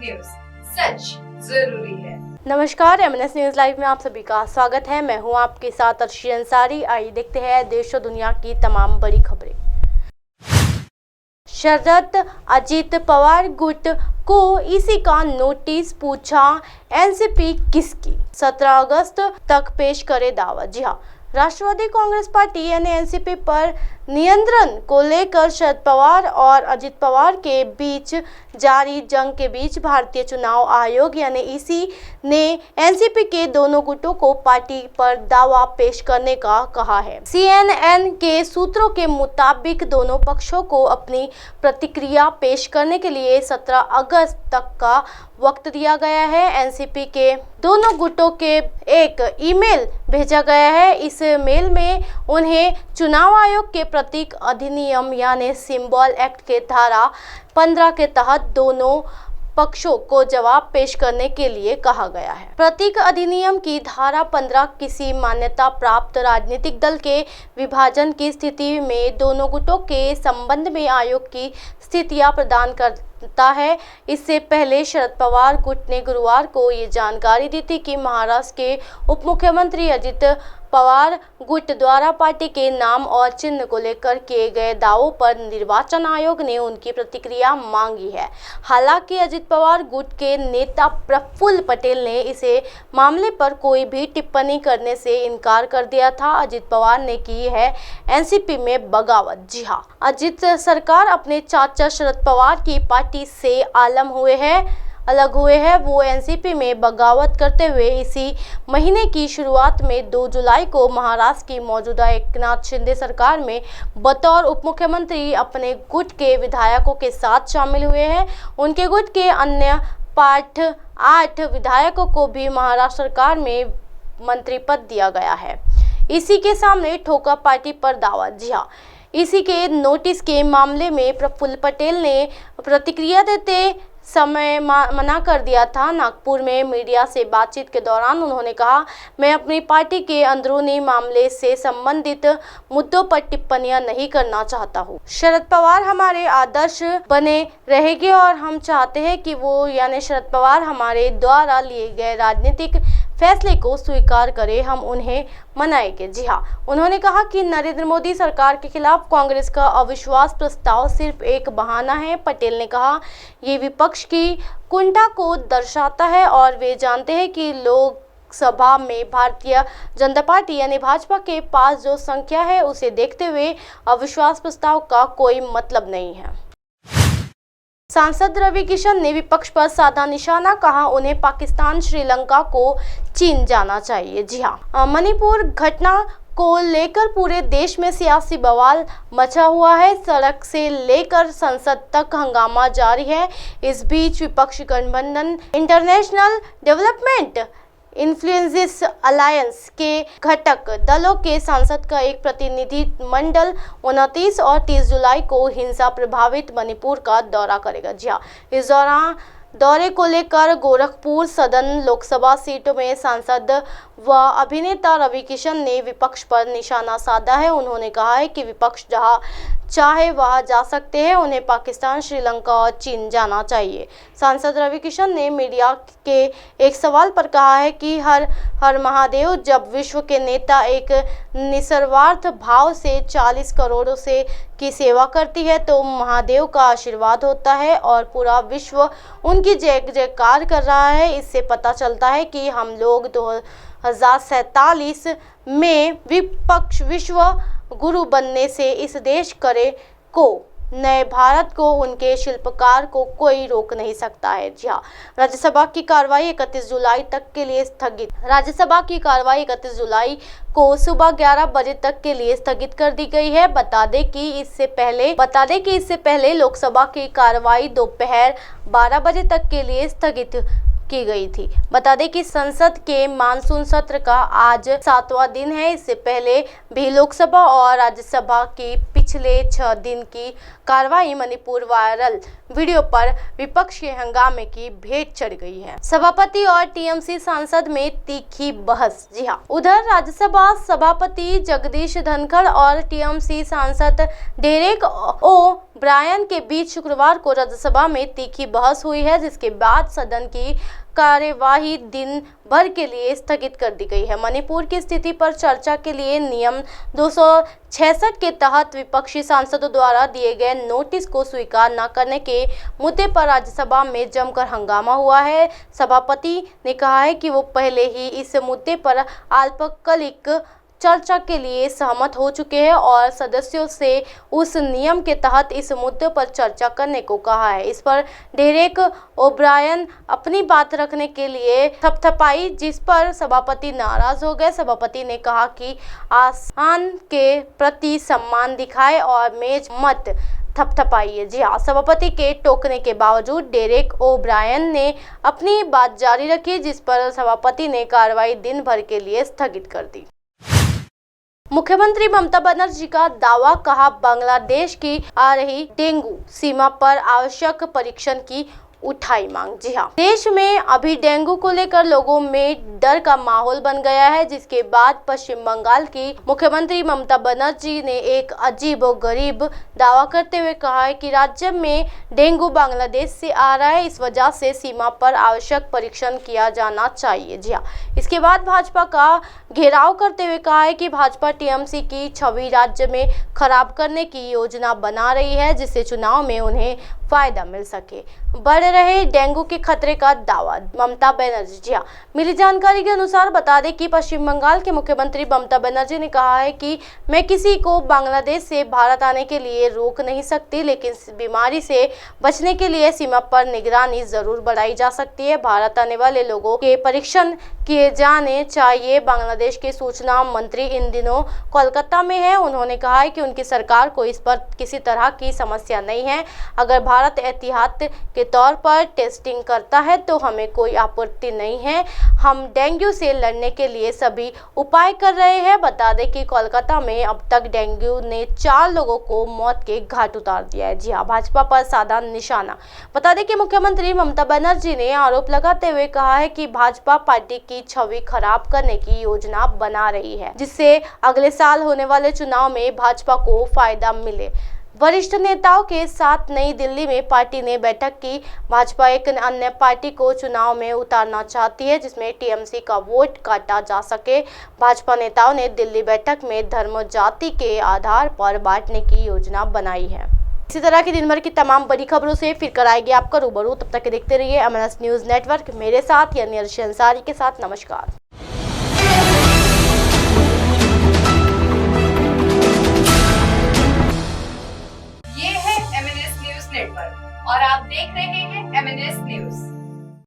News, सच जरूरी है। नमस्कार, एमएनएस न्यूज लाइव में आप सभी का स्वागत है। मैं हूं आपके साथ अर्शी अंसारी। आइए देखते हैं देश और दुनिया की तमाम बड़ी खबरें। शरद अजित पवार गुट को ईसी का नोटिस, पूछा एनसीपी किसकी, 17 अगस्त तक पेश करे दावा। जी हाँ, राष्ट्रवादी कांग्रेस पार्टी यानी एनसीपी पर नियंत्रण को लेकर शरद पवार और अजित पवार के बीच जारी जंग के बीच भारतीय चुनाव आयोग यानी ईसी ने एनसीपी के दोनों गुटों को पार्टी पर दावा पेश करने का कहा है। सीएनएन के सूत्रों के मुताबिक दोनों पक्षों को अपनी प्रतिक्रिया पेश करने के लिए 17 अगस्त तक का वक्त दिया गया है। एनसीपी के दोनों गुटों के एक ईमेल भेजा गया है। इस मेल में उन्हें चुनाव आयोग के प्रतीक अधिनियम यानी सिंबल एक्ट के धारा 15 के तहत दोनों पक्षों को जवाब पेश करने के लिए कहा गया है। प्रतीक अधिनियम की धारा 15 किसी मान्यता प्राप्त राजनीतिक दल के विभाजन की स्थिति में दोनों गुटों के संबंध में आयोग की स्थितियां प्रदान करता है। इससे पहले शरद पवार गुट ने गुरुवार को ये जानकारी दी थी कि महाराष्ट्र के उप मुख्यमंत्री अजित पवार गुट द्वारा पार्टी के नाम और चिन्ह को लेकर किए गए दावों पर निर्वाचन आयोग ने उनकी प्रतिक्रिया मांगी है। हालांकि अजित पवार गुट के नेता प्रफुल्ल पटेल ने इसे मामले पर कोई भी टिप्पणी करने से इनकार कर दिया था। अजित पवार ने की है एनसीपी में बगावत। जी हाँ, अजित सरकार अपने चाचा शरद पवार की पार्टी से अलग हुए हैं। वो एनसीपी में बगावत करते हुए इसी महीने की शुरुआत में 2 जुलाई को महाराष्ट्र की मौजूदा एकनाथ शिंदे सरकार में बतौर उप मुख्यमंत्री अपने गुट के विधायकों के साथ शामिल हुए हैं। उनके गुट के अन्य 8 विधायकों को भी महाराष्ट्र सरकार में मंत्री पद दिया गया है। इसी के सामने ठोका पार्टी पर दावा। जी हाँ, इसी के नोटिस के मामले में प्रफुल्ल पटेल ने प्रतिक्रिया देते समय मना कर दिया था। नागपुर में मीडिया से बातचीत के दौरान उन्होंने कहा, मैं अपनी पार्टी के अंदरूनी मामले से संबंधित मुद्दों पर टिप्पणियां नहीं करना चाहता हूं। शरद पवार हमारे आदर्श बने रहेंगे और हम चाहते हैं कि वो यानी शरद पवार हमारे द्वारा लिए गए राजनीतिक फैसले को स्वीकार करे, हम उन्हें मनाएंगे। जी हाँ, उन्होंने कहा कि नरेंद्र मोदी सरकार के खिलाफ कांग्रेस का अविश्वास प्रस्ताव सिर्फ एक बहाना है। पटेल ने कहा, ये विपक्ष की कुंठा को दर्शाता है और वे जानते हैं कि लोकसभा में भारतीय जनता पार्टी यानी भाजपा के पास जो संख्या है उसे देखते हुए अविश्वास प्रस्ताव का कोई मतलब नहीं है। सांसद रवि किशन ने विपक्ष पर साधा निशाना, कहा उन्हें पाकिस्तान श्रीलंका को चीन जाना चाहिए। जी हाँ, मणिपुर घटना को लेकर पूरे देश में सियासी बवाल मचा हुआ है। सड़क से लेकर संसद तक हंगामा जारी है। इस बीच विपक्षी गठबंधन इंटरनेशनल डेवलपमेंट इन्फ्लुएंस अलायंस के घटक दलों के सांसद का एक प्रतिनिधि मंडल 29 और 30 जुलाई को हिंसा प्रभावित मणिपुर का दौरा करेगा। जी हाँ, इस दौरे को लेकर गोरखपुर सदन लोकसभा सीटों में सांसद व अभिनेता रवि किशन ने विपक्ष पर निशाना साधा है। उन्होंने कहा है कि विपक्ष जहां चाहे वहां जा सकते हैं, उन्हें पाकिस्तान, श्रीलंका और चीन जाना चाहिए। सांसद रवि किशन ने मीडिया के एक सवाल पर कहा है कि हर महादेव, जब विश्व के नेता एक निस्वार्थ भाव से 40 करोड़ से की सेवा करती है तो महादेव का आशीर्वाद होता है और पूरा विश्व उनकी जय जयकार कर रहा है। इससे पता चलता है कि हम लोग 2047 में विश्व गुरु बनने से इस देश को नए भारत को, उनके शिल्पकार को कोई रोक नहीं सकता है। जी हाँ, राज्यसभा की कार्रवाई 31 जुलाई तक के लिए स्थगित। राज्यसभा की कार्रवाई 31 जुलाई को सुबह 11 बजे तक के लिए स्थगित कर दी गई है। बता दें कि इससे पहले लोकसभा की कार्रवाई दोपहर 12 बजे तक के लिए स्थगित की गई थी। बता दें कि संसद के मानसून सत्र का आज 7वां दिन है। इससे पहले भी लोकसभा और राज्यसभा की पिछले 6 दिन की कार्रवाई मणिपुर वायरल वीडियो पर विपक्ष के हंगामे की भेंट चढ़ गई है। सभापति और टीएमसी सांसद में तीखी बहस। जी हाँ, उधर राज्यसभा सभापति जगदीश धनखड़ और टीएमसी सांसद डेरेक ओ ब्रायन के बीच शुक्रवार को राज्यसभा में तीखी बहस हुई है, जिसके बाद सदन की कार्यवाही दिन भर के लिए स्थगित कर दी गई है। मणिपुर की स्थिति पर चर्चा के लिए नियम 266 के तहत विपक्षी सांसदों द्वारा दिए गए नोटिस को स्वीकार न करने के मुद्दे पर राज्यसभा में जमकर हंगामा हुआ है। सभापति ने कहा है कि वो पहले ही इस मुद्दे पर अल्पकालिक चर्चा के लिए सहमत हो चुके हैं और सदस्यों से उस नियम के तहत इस मुद्दे पर चर्चा करने को कहा है। इस पर डेरेक ओब्रायन अपनी बात रखने के लिए थपथपाई, जिस पर सभापति नाराज हो गए। सभापति ने कहा कि आसन के प्रति सम्मान दिखाए और मेज मत थपथपाइए। जी हाँ, सभापति के टोकने के बावजूद डेरेक ओब्रायन ने अपनी बात जारी रखी, जिस पर सभापति ने कार्रवाई दिन भर के लिए स्थगित कर दी। मुख्यमंत्री ममता बनर्जी का दावा, कहा बांग्लादेश की आ रही डेंगू सीमा पर आवश्यक परीक्षण की उठाई मांग। जी हाँ, देश में अभी डेंगू को लेकर लोगों में डर का माहौल बन गया है, जिसके बाद पश्चिम बंगाल की मुख्यमंत्री ममता बनर्जी ने एक अजीबोगरीब दावा करते हुए कहा है कि राज्य में डेंगू बांग्लादेश से आ रहा है, इस वजह से सीमा पर आवश्यक परीक्षण किया जाना चाहिए। जी हाँ, इसके बाद भाजपा का घेराव करते हुए कहा है कि भाजपा टीएमसी की छवि राज्य में खराब करने की योजना बना रही है, जिससे चुनाव में उन्हें फायदा मिल सके। बढ़ रहे डेंगू के खतरे का दावा ममता बनर्जी। जी हाँ, मिली जानकारी के अनुसार बता दें कि पश्चिम बंगाल के मुख्यमंत्री ममता बनर्जी ने कहा है कि मैं किसी को बांग्लादेश से भारत आने के लिए रोक नहीं सकती, लेकिन बीमारी से बचने के लिए सीमा पर निगरानी जरूर बढ़ाई जा सकती है। भारत आने वाले लोगों के परीक्षण किए जाने चाहिए। बांग्लादेश के सूचना मंत्री इन दिनों कोलकाता में है। उन्होंने कहा है कि उनकी सरकार को इस पर किसी तरह की समस्या नहीं है। अगर भारत एहतियात के तौर पर टेस्टिंग करता है तो हमें कोई आपत्ति नहीं है। हम डेंगू से लड़ने के लिए सभी उपाय कर रहे हैं। बता दें कि कोलकाता में अब तक डेंगू ने 4 लोगों को मौत के घाट उतार दिया है। जी हाँ, भाजपा पर साधा निशाना। बता दें कि मुख्यमंत्री ममता बनर्जी ने आरोप लगाते हुए कहा है कि भाजपा पार्टी की छवि खराब करने की योजना बना रही है, जिससे अगले साल होने वाले चुनाव में भाजपा को फायदा मिले। वरिष्ठ नेताओं के साथ नई दिल्ली में पार्टी ने बैठक की। भाजपा एक अन्य पार्टी को चुनाव में उतारना चाहती है, जिसमें टीएमसी का वोट काटा जा सके। भाजपा नेताओं ने दिल्ली बैठक में धर्म जाति के आधार पर बांटने की योजना बनाई है। इसी तरह की दिन भर की तमाम बड़ी खबरों से फिर कर आएगी आपका रूबरू। तब तक के देखते रहिए एमएनएस न्यूज नेटवर्क। मेरे साथ यानी अर्शी अंसारी के साथ नमस्कार। ये है एमएनएस न्यूज नेटवर्क और आप देख रहे हैं एमएनएस न्यूज।